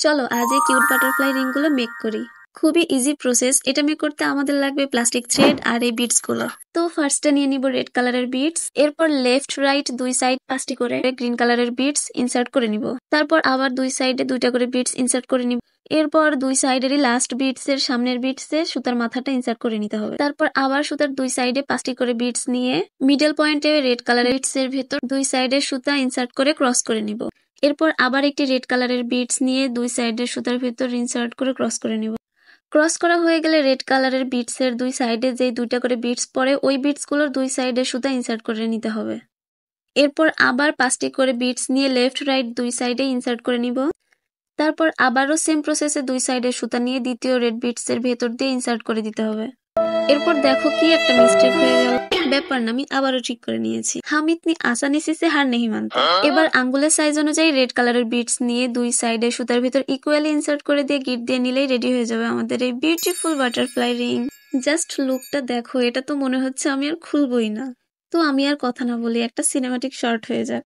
চলো আজ এই কিউট বাটারফ্লাই রিং গুলো মেক করি। খুবই ইজি প্রসেস। এটা মেক করতে আমাদের লাগবে প্লাস্টিক থ্রেড আর এই বিটস গুলো। তো ফার্স্টে নিয়ে নিব রেড কালারের বিটস, এরপর লেফট রাইট দুই সাইড 5টি করে গ্রিন কালারের বিটস ইনসার্ট করে নিব। তারপর আবার দুই সাইডে 2টা করে বিটস ইনসার্ট করে নিব। এরপর দুই সাইডেরই লাস্ট বিটস এর সামনের বিটস এ সুতার মাথাটা ইনসার্ট করে নিতে হবে। তারপর আবার সুতার দুই সাইডে 5টি করে বিটস নিয়ে মিডল পয়েন্টে রেড কালারের বিটস এর ভেতর দুই সাইডে সুতা ইনসার্ট করে ক্রস করে নিব। এরপর আবার একটি রেড কালারের বিটস নিয়ে দুই সাইডের সুতার ভেতর ইনসার্ট করে ক্রস করে নিব। ক্রস করা হয়ে গেলে রেড কালারের বিটস এর দুই সাইডে যে 2টা করে বিটস পরে ওই বিটস গুলোর দুই সাইডে সুতা ইনসার্ট করে নিতে হবে। এরপর আবার 5টি করে বিটস নিয়ে লেফট রাইট দুই সাইডে ইনসার্ট করে নিব। তারপর আবারও সেম প্রসেসে দুই সাইডে সুতা নিয়ে দ্বিতীয় রেড বিটস এর ভেতর দিয়ে ইনসার্ট করে দিতে হবে। এরপর দেখো কি একটা মিস্টেক হয়ে গেল। ব্যাপার না, আমি আবারও ঠিক করে নিয়েছি। হাম ইতনি আসানি সে হার নেই মানতে। এবার আঙ্গুলের সাইজ অনুযায়ী রেড কালারের বিটস নিয়ে দুই সাইডে সুতার ভিতর ইকুয়ালি ইনসার্ট করে দিয়ে গিট দিয়ে নিলেই রেডি হয়ে যাবে আমাদের এই বিউটিফুল বাটারফ্লাই রিং। জাস্ট লুকটা দেখো, এটা তো মনে হচ্ছে আমি আর খুলবই না। তো আমি আর কথা না বলি, একটা সিনেমাটিক শর্ট হয়ে যাক।